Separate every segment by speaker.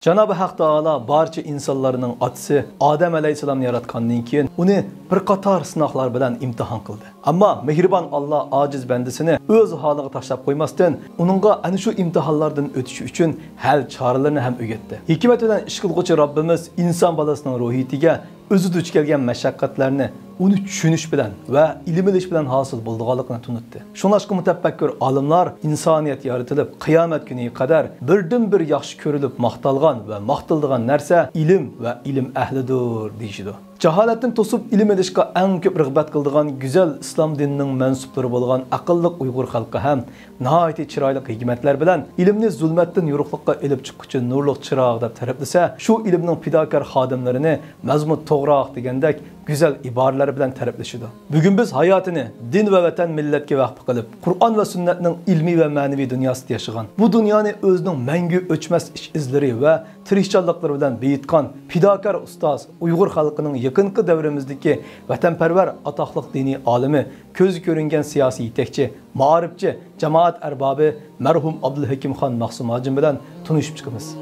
Speaker 1: Cenab-ı Hak Taala barcha insonlarning otasi Odam alayhissalomni yaratgandan keyin uni bir qator sinoqlar bilan imtihon qildi. Ammo mehribon Alloh ojiz bandasini o'z holiga tashlab qo'ymasdan, uningga ana shu imtihonlardan o'tishi uchun hal choralarini ham o'rgatdi. Hikmat bilan ish qilguvchi Robbimiz inson bolasining ruhiyatiga o'zi duch kelgan mashaqqatlarni uni tushunish bilan va ilm olish bilan hosil bo'lganligini tunutdi. Shuningdek mutafakkur olimlar insoniyat yaratilib qiyomat kuniga qadar birdan-bir yaxshi ko'rilib maqtalgan va maqtaldigan narsa ilm va ilm ahlidir deyishdi. Jaholatdan to'sib ilm olishga eng ko'p rag'bat qiladigan go'zal islom dinining mansublari bo'lgan aqlli Uyg'ur xalqi ham nihoyat chiroyli hikmatlar bilan ilmni zulmatdan yo'riqlikqa elib chiquvchi nurli chiroq deb ta'riflasa, shu ilmning fidokor xodimlarini mazmun to'g'roq degandek güzel ibareler bilen tarifleşiyor. Bugün biz hayatını din ve vatan milletke vakfı kılıp, Kur'an ve sünnetinin ilmi ve manevi dünyasında yaşayan, bu dünyanı özünün mengü ölçmez iş izleri ve tirişçallıkları bilen beyitkan, fidakar ustaz, Uygur halkının yakınki devrimizdeki vatanperver ataklık dini alimi, közü görüngen siyasi yetekçi, mağripçi, cemaat erbabı, merhum Abdülhakim Khan Mahsum Hacım bilen tanışıp çıkımız.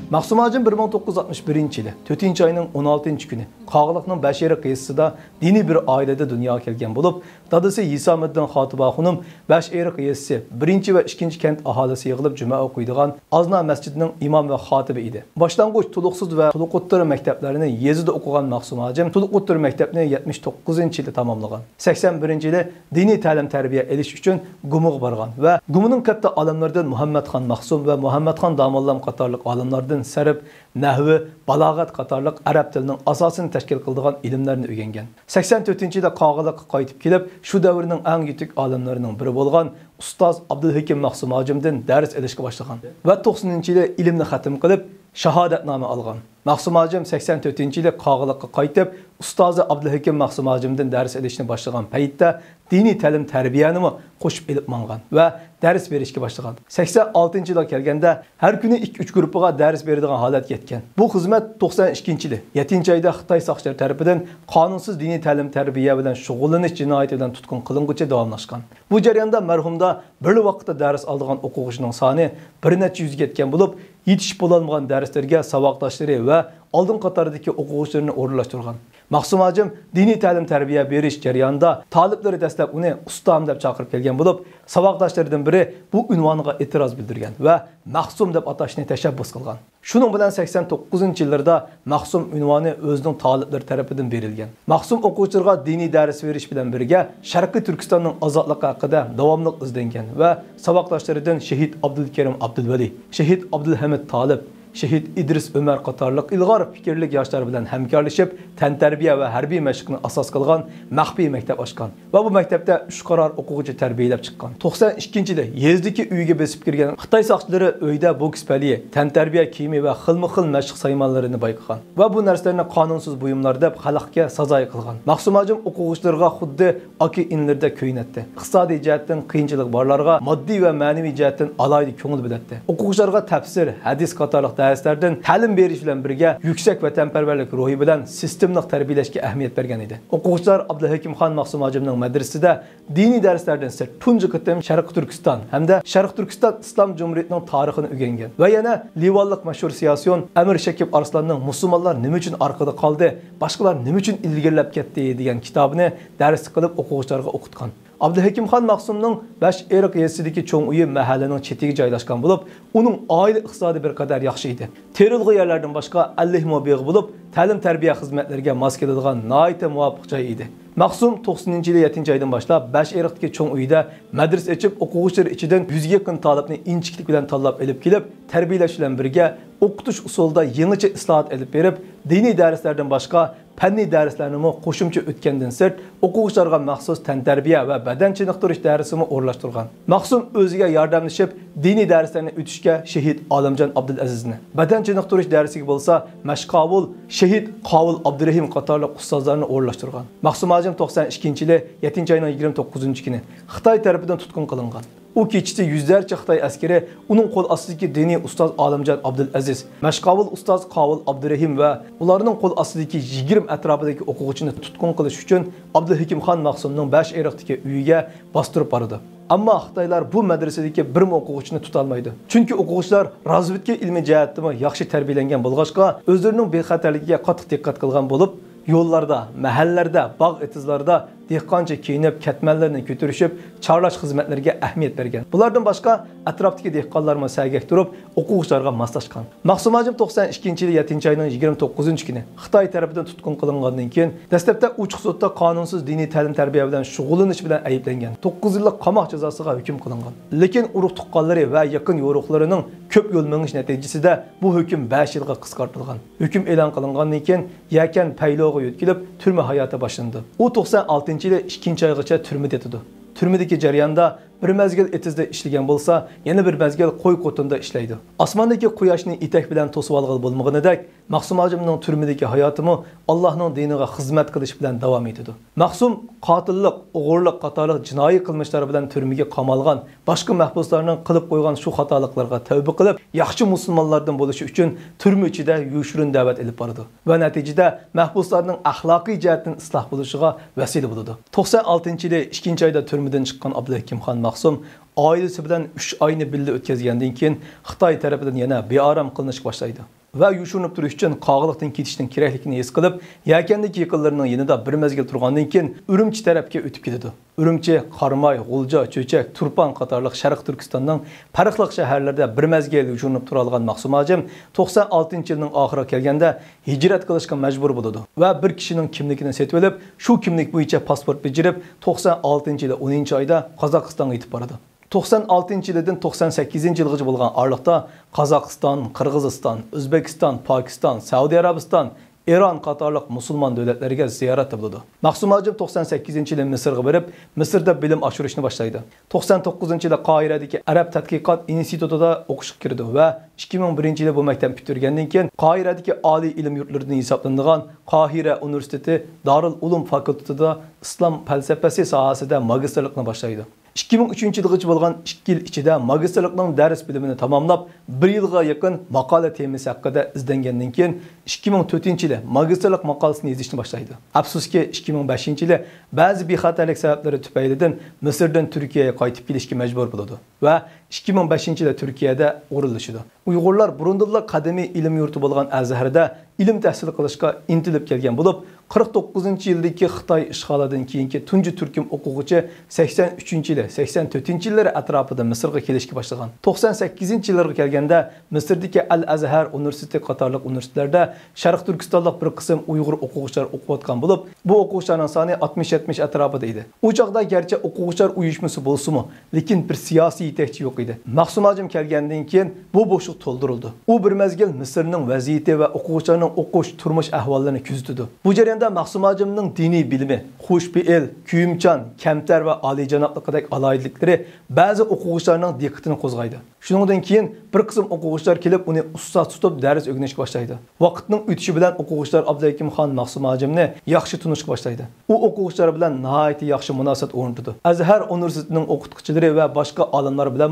Speaker 1: Mahsum Hacım 1961 yılı 4. ayının 16. günü Qağılıqның Bəşeri qiyasında dini bir ailede dünyaya kelgen bulup, dadası Yisaməddin Xatıba xanım Bəşeri qiyası 1. ve 2. kent ahalisi yığılıp cüma okuyduğan Azna Mescidinin imam ve xatibi idi. Başlangıç tuluqsuz ve tuluqutları mekteplerini Yezide okugan Mahsum Hacım tuluqutları mektebini 79. yılı tamamlagan. 81. yılı dini təlim tərbiyə eliş üçün Gumuq bargan ve Gumu'nun katta alimlerden Muhammed Khan Mahsum ve Muhammed Khan Damallam qatarlıq alimlerden Sərib, nəhvi, balağat qatarlıq Arab dilinin asasını təşkil qıldığan ilimlərini öyrəngan. 84-cü ildə Qağılıqqa qayıtıb kelib, şu dövrünün ən yüksək alimlərinin biri bolğan Ustaz Abdülhakim Mahsum Hacımdan dərs elişə başlagan və 90-cı ildə ilimni xatm qılıb şahadətnamə alğan. Mahsum Hacım 84-cü ildə Qağılıqqa qayıtıb Ustazı Abdülhakim Mahsum Hacımdan dərs elişini başlagan paytda dini təlim tərbiyəni qoşub elib manğan və dərs verişə başlagan. 86-cı ildə gəlgəndə hər günü 2-3 qrupuğa dərs verdiğin halət yetken. Bu xizmət 92-ci ildə 7-ci ayda Xitay saqçıları tərəfindən qanunsuz dini təlim tərbiyə bilan şug'ullanish jinoyati bilan tutqun qilingucha davomlashgan. Bu jarayonda marhumda bir vaqtda dərs aldığan o'quvchining soni bir necha yuzga yetgan bo'lib, yetishib bo'lolmagan darslarga saboqdoshlari va oldin qatordagi o'quvchilarni o'rinlashtirgan. Mahsum Hacım dini ta'lim tarbiya berish jarayonida taliblari dastlab uni ustam deb chaqirib kelgan bo'lib, saboqdoshlaridan biri bu unvoniga e'tiroz bildirgan va Mahsum deb atashni tashabbus qilgan. Shuning bilan 89-yillarda Mahsum unvoni o'zining taliblari tarafidan berilgan. Mahsum o'quvchilarga diniy dars berish bilan birga Sharqiy Turkistonning ozodligi haqida davomli izlangan va saboqdoshlaridan Shahid Abdulkarim Abdulvali, Shahid Abdulhamid Talib, Şehit İdris Ömer qatarlıq ilg'or fikrlik yoshlar bilan hamkorlashib, tantarbiya va harbiy mashqni asos qilgan maxfiy maktab ochgan va bu maktabda 3 qarar o'quvchi tarbiyalab chiqqan. 92-yilda yezdagi uyga besib kirgan Xitoy soqchilari uyda boks paliye, tantarbiya kiyimi va xilma-xil mashq saymonlarini bayqagan va bu narsalarni qonunsiz buyumlar deb xalqqa sazoy qilgan. Mahsum Hacım o'quvchilarga xuddi aka inlarda ko'ynatdi. Iqtisodiy jihatdan qiyinchilik borlarga moddiy va ma'naviy jihatdan alayli ko'ngil bilatdi. O'quvchilarga tafsir, hadis qatorliq derslerden ta'lim berish bilan birga yüksek vatanperverlik ruhi bilan sistemlik tarbiyalashga ahamiyat bergan edi. O'quvchilar Abdulhakim Khan Mahsum Hacımning madrasasida diniy darslardan sirt tunji qitim Sharqiy Turkiston hamda Sharqiy Turkiston Islom Jumhuriyatining tarixini o'rgangan va yana Livanlik mashhur siyosiyon Amir Shakib Arslanning Musulmonlar nima uchun orqada qoldi, boshqalar nima uchun ilgirlab ketdi degan kitobini dars qilib o'quvchilarga o'qitgan. Abdülhakim Khan Mahsumning Bəşeri qiyasidagi cho'ng uyi mahallaning chetiga joylashgan bo'lib, uning oila iqtisodi bir qadar yaxshi edi. Terilg'i yerlardan boshqa 50 mobiy bo'lib, ta'lim tarbiya xizmatlariga mos keladigan nihoyat muvofiq joy edi. Mahsum 90-yil 7 aydan boshlab Bəşeriqdagi cho'ng uyda madrasa ochib, o'quvchilar ichidan 100 ga yaqin talabni inchiklik bilan tanlab elib kelib, tarbiyalash bilan birga o'qitish usulida yangicha islohot elib berib, diniy darslardan boshqa fanniy darslarni qo'shimcha o'tgandan sirt o'quvchilarga maxsus tantarbiya va badan chiniqtirish darsini o'rlashtirgan. Mahsum o'ziga yordamlashib, diniy darslarni o'tishga Shahid Olimjon Abdulazizni, badan chiniqtirish darsiga bo'lsa Mashqovul Shahid Qovul Abdurahim qatorli ustozlarni o'rlashtirgan. Mahsum Hacım 92-yili 7 ayning 29-kuni Xitoy tarafidan tutqun qilingan. O keçisi yüzlerce Xitoy askeri onun qo'l ostidagi diniy ustoz Olimjon Abdulaziz, Mashqovul ustoz Qovul Abdurahim va ularning qo'l ostidagi 20 atrofidagi o'quvchini tutqun qilish uchun Abdulhakim Khan Mahsumning Bəşeriqdagi uyiga bostirib bordi. Ammo Xitoylar bu madrasadagi bir o'quvchini tuta olmaydi. Chunki o'quvchilar razvedka ilmiy jihatdan yaxshi tarbiyalangan bo'lg'achqa, o'zlarining bexatarligiga qattiq diqqat qilgan bo'lib, yo'llarda, mahallarda, bog' etizlarda dehqoncha kiyinib, ketmanlarni ko'tarishib, chorlash xizmatlariga ahamiyat bergan. Bulardan boshqa atrofdagi dehqonlarga sagak turib, o'quvchilarga moslashgan. Maqsum Ajim 92-yil 7-oyning 29-kuni Xitoy tarafidan tutqun qilingandan keyin dastlabda uch sudda qonunsiz diniy ta'lim-tarbiya bilan shug'ullanish bilan ayblangan. 9 yillik qamoq jazosiga hukm qilingan. Lekin urug' tuqqanlari va yaqin yo'riqlarining ko'p yo'l mingish natijasida bu hukm 5 yilga qisqartirilgan. Hukm e'lon qilingandan keyin yakan payloga yo'tkilib turma hayoti boshlandi. U 96-yili 2-oygacha turmada yotdi. Turmadagi jarayonda bir mezgil etizda ishlagan bo'lsa, yana bir mezgil qo'y qo'tinda ishlaydi. Osmondagi quyoshni etak bilan to'sib olgan bo'lmaganidek, Maqsum Ajimning turmadagi hayotimi Allohning diniga xizmat qilish bilan davom etdi. Maqsum qotillik, o'g'irlik qatorliq jinoiy qilmishlari bilan turmaga qamalgan, boshqa mahbuslarning qilib qo'ygan shu xatoliklarga tavba qilib, yaxshi musulmonlardan bo'lishi uchun turma ichida yushurin da'vat olib bordi va natijada mahbuslarning axloqiy jihatdan isloh bo'lishiga vasila bo'ldi. 96-yili 2-oyda turmadan chiqqan Abdulhakimxon Maqsum oilasi bilan 3 oyni birga o'tkazgandan keyin Xitoy tarafidan yana beorom qilinish boshlaydi. Va yushurinib turish uchun qog'liqdan ketishning kerakligini his qilib, yaqindagi yaqinlarining yanida bir mezgil turgandan keyin Urumchi tarafga o'tib ketadi. Urumchi, Qarmay, G'ulja, Cho'chak, Turpan qatorliq Sharq Turkistonning farqli shaharlarida bir mezgil yushurinib tura olgan Maqsum Ajim 96-yilning oxiriga kelganda hijrat qilishga majbur bo'ladi va bir kishining kimligini setib olib, shu kimlik bo'yicha pasport bijirib 96-yili 10-oyda Qozog'istonga yetib boradi. 96-yildan 98-yilgacha bo'lgan oralıqda Qozog'iston, Qirg'iziston, O'zbekiston, Pokiston, Saudiya Arabiston, Eron qatorliq musulmon davlatlariga ziyorat qildi. Maqsum Ajim 98-yilda Misrga borib, Misrda bilim oshirishni boshlaydi. 99-yilda Qohiradagi Arab tadqiqot institutida o'qishga kirdi va 2001-yilda bu maktabni bitirgandan keyin Qohiradagi oliy ilm yurtlaridan hisoblanadigan Qohira universiteti Darul Ulum fakultetida islom falsafasi sohasida magistrlikni boshlaydi. 2003-yilgacha bo'lgan 2 yil ichida magistrlikning dars bilimini tamomlab, 1 yilga yaqin maqola temasi haqida izlangandan keyin 2004-yili magistrlik maqolasini yozishni boshlaydi. Afsuski 2005-yili ba'zi bexatarlik sabablari tufaylidan Misrdan Turkiyaga qaytib kelishga majbur bo'ladi va 2005-yilda Turkiyada o'rinlashadi. Uyg'urlar burundilla qadimiy ilm yurti bo'lgan Azharda ilm tahsil qilishga intilib kelgan bo'lib, 49-yildagi Xitoy ishg'olidan keyingi tunji turkum o'quvchi 83-yili, 84-yillar atrofida Misrga kelishga boshlagan. 98-yillarga kelganda Misrdagi Al-Azhar universiteti qatorliq universitetlarda Sharq Turkistonlik bir qism Uyg'ur o'quvchilar o'qiyotgan bo'lib, bu o'quvchilarning soni 60-70 atrofida edi. U chaqda garchi o'quvchilar uyushmasi bo'lsa-mu, lekin bir siyosiy yetakchi yo'q edi. Maqsum Ajim kelgandan keyin bu bo'shliq to'ldirildi. U bir mezgil Misrning vaziyati va o'quvchilarning o'qish turmush ahvollarini kuzatdi. Bu jarayonda Maqsum Ajimning diniy bilimi, xushfe'l, kuyimchan, kamtar va oliyjanoblikdagi aloyidliklari ba'zi o'quvchilarning diqqatini qo'zg'aydi. Shuningdan keyin bir qism o'quvchilar kelib uni ustoz tutib dars o'rganishga boshlaydi. Vaqtning o'tishi bilan o'quvchilar Abdulhakimxon Maqsum Ajimni yaxshi tunishga boshlaydi. U o'quvchilar bilan nihoyatda yaxshi munosabat o'rnatdi. Azhar universitetining o'qituvchilari va boshqa olimlar bilan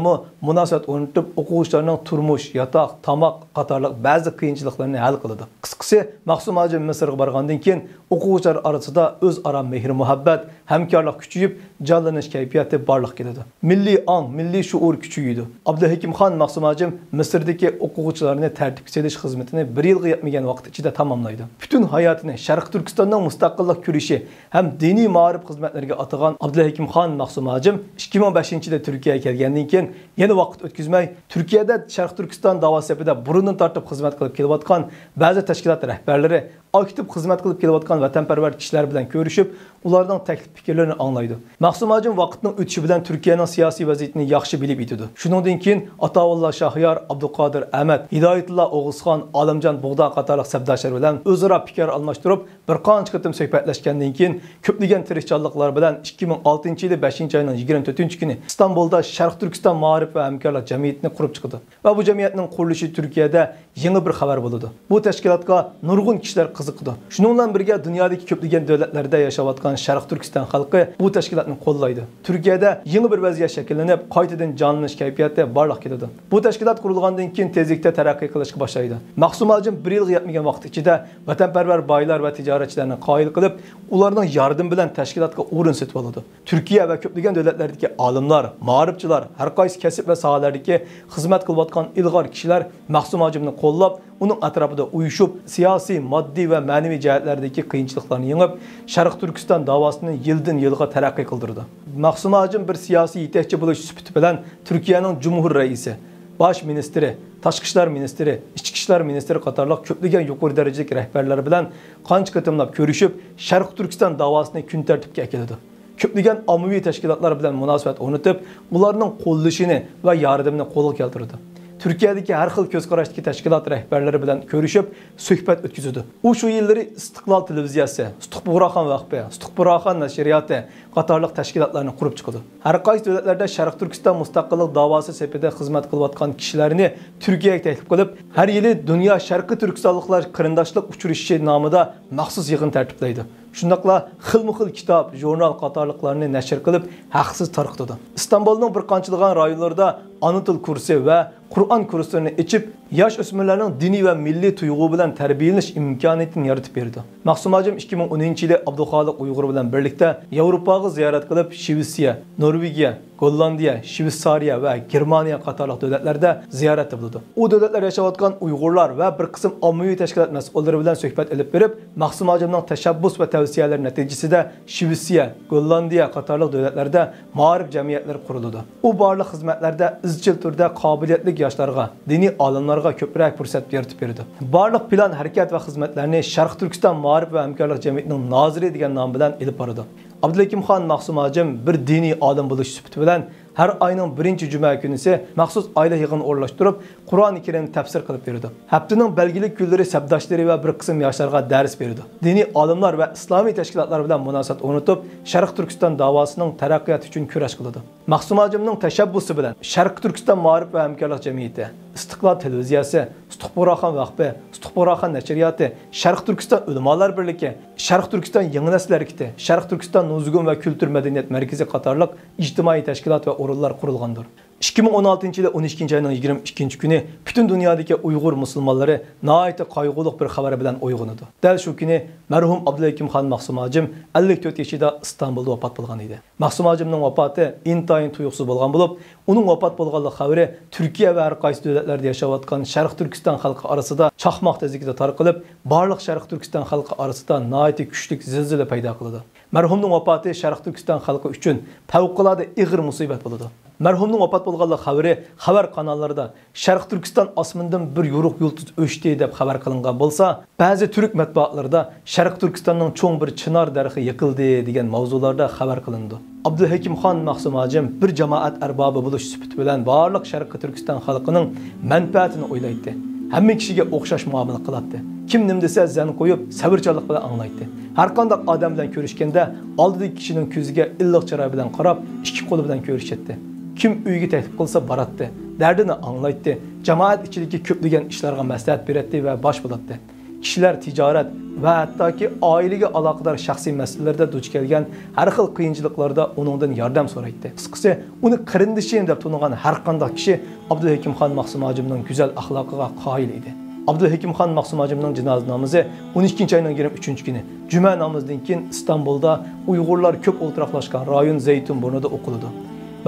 Speaker 1: munosabat o'rnatib, o'quvchilarning turmush, yotoq, tomoq qatorliq ba'zi qiyinchiliklarni hal qildi. Qisqasi, Maqsum Ajim Misrga borgandan keyin o'quvchilar orasida o'zaro mehr muhabbat, hamkorlik kuchayib, jonlanish kayfiyati borliq keladi. Milliy ong, milliy shuur kuchaydi. Abdulhakimxon Maqsum Ajim Misrdagi o'quvchilarni tartibga solish xizmatini 1 yilga yetmagan vaqt ichida tamomlaydi. Butun hayotini Sharq Turkistonning mustaqillik kurashi ham diniy ma'rif xizmatlariga atagan Abdulhakimxon Maqsum Ajim 2005-yilda Turkiyaga kelgandan keyin yana vaqt o'tkazmay Turkiyada Sharq Turkiston davosida burundan tortib xizmat qilib kelayotgan ba'zi tashkilot rahbarlari aktiv xizmat qilib kelayotgan vatanparvar kishilar bilan ko'rishib, ularning taklif fikrlarini anglaydi. Maqsum Ajim vaqtning o'tishi bilan Turkiyaning siyosiy vaziyatini yaxshi bilib yetadi. Shuningdan keyin Ataullah Shahyor, Abduqodir Ahmad, Hidoyatullah O'g'izxon, Olimjon Bug'do qatorliq sabdoshlar bilan o'zaro fikr almashtirib, bir qancha qitim suhbatlashgandan keyin ko'plagan tirishchanliklar bilan 2006-yili 5-oyning 24-kuni Istanbulda Sharq Turkiston ma'rif va hamkorlik jamiyatini qurib chiqdi. Va bu jamiyatning qurilishi Turkiyada yangi bir xabar bo'ldi. Bu tashkilotga nurg'un kishilar qiziqdi. Shuningdan birga dunyodagi ko'plagan davlatlarda yashayotgan Sharq Turkiston xalqi bu tashkilotni qo'llaydi. Turkiyada yangi bir vaziyat shakllanib, qaytadan jonlanish kayfiyati barliq keladi. Bu tashkilot qurilgandan keyin tezlikda taraqqiy qilishga boshlaydi. Maqsum Ajim 1 yilga yetmagan vaqt ichida vatanparvar boylar va tijoratchilarni qoyil qilib, ularning yordam bilan tashkilotga o'rin setib oladi. Turkiya va ko'plagan davlatlardagi olimlar, ma'rifchilar, har qaysi kasb va sohalardagi xizmat qilayotgan ilg'or kishilar Maqsum Ajimni qo'llab, uning atrofida uyushib, siyosiy, moddiy va ma'naviy jihatlardagi qiyinchiliklarni yengib, Sharq Turkiston davosini yildan yilga taraqqiy qildirdi. Maqsum Ajim bir siyosiy yetakchi bo'lish sifati bilan Turkiyaning Cumhur raisi, bosh ministri, tashqi ishlar ministri, ichki ishlar ministri qatorliq ko'plagan yuqori darajadagi rahbarlar bilan qancha qatimlab ko'rishib, Sharq Turkiston davosini kun tartibga keltirdi. Ko'plagan ommaviy tashkilotlar bilan munosabat o'rnatib, ularning qo'llashini va yordamini qo'lga keltirdi. Turkiyadagi har xil ko'z qarashdagi tashkilot rahbarlari bilan ko'rishib, suhbat o'tkazdi. U shu yillari Istiqlol televiziyasi, Istiqbo'raxon vaqfi, Istiqbo'raxon nashriyoti qatorliq tashkilotlarni qurib chiqdi. Har qaysi davlatlarda Sharq Turkiston mustaqillik da'vosi sepida xizmat qilayotgan kishilarni Turkiyaga taklif qilib, har yili Dunyo Sharqi Turkistonliklar qarindoshlik uchrashishi nomida maxsus yig'in tartiblaydi. Shundaqla xilma-xil kitob, jurnal qatorliqlarni nashr qilib, haqsiz tarqatdi. Istanbulning bir qanchilgan rayonlarida ana til kursi va Qur'on kurslarini ochib, yosh o'smirlarning diniy va milliy tuyg'u bilan tarbiyalanish imkoniyatini yaratib berdi. Maqsum Ajim 2010-yili Abduxoliq Uyg'ur bilan birlikda Yevropaga ziyorat qilib, Shvetsiya, Norvegiya, Gollandiya, Shvetsariya va Germaniya qatorliq davlatlarda ziyorat qildi. U davlatlarda yashayotgan Uyg'urlar va bir qism ommaviy tashkilot mas'ullari bilan suhbat olib berib, Maqsum Ajimning tashabbus va tavsiyalar natijasida Shvetsiya, Gollandiya qatorliq davlatlarda ma'rif jamiyatlari qurildi. U barliq xizmatlarda izchil turda qobiliyatli yoshlarga, diniy olimlarga ko'proq fursat yaratib berdi. Barliq plan, harakat va xizmatlarni Sharq Turkiston ma'rif va hamkorlik jamiyatining noziri degan nom bilan olib boradi. Abdulhakimxon Maqsum Ajim bir diniy olim bo'lish sifati bilan har oyning 1-juma kunisi maxsus oila yig'ini o'rlashtirib, Qur'oni Karimni tafsir qilib berdi. Haftaning belgili kunlari sabdoshlari va bir qism yoshlarga dars berdi. Diniy olimlar va islomiy tashkilotlar bilan munosabat o'rnatib, Sharq Turkiston davosining taraqqiyoti uchun kurash qildi. Maqsum Ajimning tashabbusi bilan Sharq Turkiston ma'rif va hamkorlik jamiyati, Istiqlol televiziyasi, Istiqbo'raxon vaqfi, Istiqbo'raxon nashriyoti, Sharq Turkiston ulamolar birligi, Sharq Turkiston yangi nesil harakati, Sharq Turkiston nuzgun va kultur madaniyat markazi qatorliq ijtimoiy tashkilot va o'rinlar qurilgandir. 2016-yili 12-ayning 22-kuni butun dunyodagi Uyg'ur musulmonlari nihoyatda qayg'uli bir xabar bilan uyg'onadi. Dal shu kuni marhum Abdulhakimxon Maqsum Ajim 54 yoshida Istanbulda vafot bo'lgan edi. Maqsum Ajimning vafoti intayin tuyuqsiz bo'lgan bo'lib, uning vafot bo'lganligi xabari Turkiya va har qaysi davlatlarda yashayotgan Sharq Turkiston xalqi orasida chaqmoq tezligida tarqalib, barliq Sharq Turkiston xalqi orasida nihoyatda kuchli zilzila paydo qildi. Marhumning vafoti Sharq Turkiston xalqi uchun favqulodda ig'ir musibat bo'ldi. Marhumning vafot bo'lganligi xabari xabar kanallarida Sharq Turkiston osmonidan bir yo'ruq yulduz o'chdi deb xabar qilingan bo'lsa, ba'zi turk matbuotlarida Sharq Turkistonning cho'ng bir chinor darxi yiqildi degan mavzularda xabar qilindi. Abdulhakimxon Maqsum Ajim bir jamoat arbobi bo'lish sifati bilan barliq Sharq Turkiston xalqining manfaatini o'ylaydi. Hamma kishiga o'xshash muomala qiladi. Kim nim desa zan qo'yib, sabrchanlik bilan anglaydi. Har qanday odam bilan ko'rishganda oldidagi kishining ko'ziga illiq chiroy bilan qarab, ikki qo'li bilan ko'rishadi. Kim uyga taklif qilsa baratdi, dardini anglaydi, jamoat ichidagi ko'plagan ishlarga maslahat beradi va bosh bo'ladi. Kishilar tijorat va hattoki oilaga aloqador shaxsiy masalalarda duch kelgan har xil qiyinchiliklarda uningdan yordam so'raydi. Qisqasi, uni qarindishim deb tanigan har qanday kishi Abdulhakimxon Maqsum Ajimning go'zal axloqiga qoyil edi. Abdulhakimxon Maqsum Ajimning janoza namozi 12-ayning 23-kuni juma namozidan keyin Istanbulda Uyg'urlar ko'p o'ltiraqlashgan rayon Zaytunburnida o'qildi.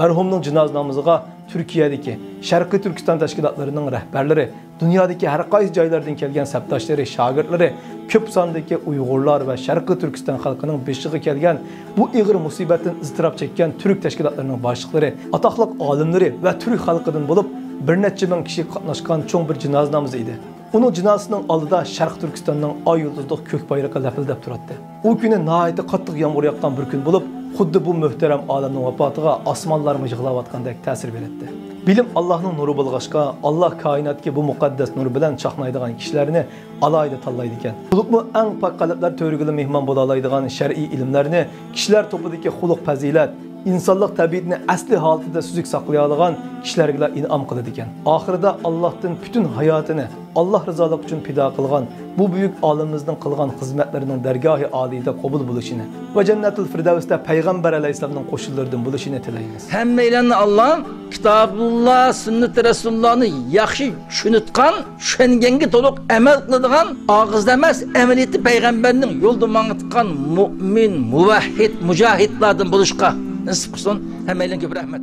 Speaker 1: Marhumning janoza namoziga Turkiyadagi Sharqiy Turkiston tashkilotlarining rahbarlari, dunyodagi har qaysi joylardan kelgan sabdoshlari, shogirdlari, ko'p sondagi Uyg'urlar va Sharqiy Turkiston xalqining beshiga kelgan bu ig'ir musibatdan iztirob chekkan turk tashkilotlarining boshliqlari, atoqli olimlari va turk xalqidan bo'lib bir necha ming kishi qatnashgan cho'ng bir janoza namozi edi. Uning jinosining oldida Sharq Turkistonning oy yulduzli ko'k bayrog'i lafildab turadi. U kuni nihoyatda qattiq yomg'ir yoqqan bir kun bo'lib, xuddi bu muhtaram olamning vafotiga osmonlarga yig'layotgandek ta'sir beradi. Bilim Allohning nuri bo'lg'achqa, Alloh koinotga bu muqaddas nur bilan chaqnaydigan kishilarni alohida tanlaydi ekan. Bo'libmi eng pok qalblar to'rigili mehmon bo'la oladigan shar'iy ilmlarni kishilar topidagi xuluq fazilat, insonlik tabiatini asli holatida suzuk saqlay olgan kishilarga in'om qiladi ekan. Oxirida Allohdan butun hayotini Allah rızalıq uchun fido qilgan bu buyuk olimimizning qilgan xizmatlarining dargohi oliyda qabul bo'lishini va jannatul firdavsda payg'ambar alayhisolamning qo'shinlaridan bo'lishini tilaymiz.
Speaker 2: Hammalarni Alloh Kitobulloh, sunnat Rasulullohni yaxshi tushunitgan, tushunganga to'liq amal qiladigan, og'izda emas, amaliyati payg'ambarning yo'lda mangitgan mu'min, muvahhid, mujohidlardan bo'lishga nasib qilsin. Hammalarga ko'p rahmat.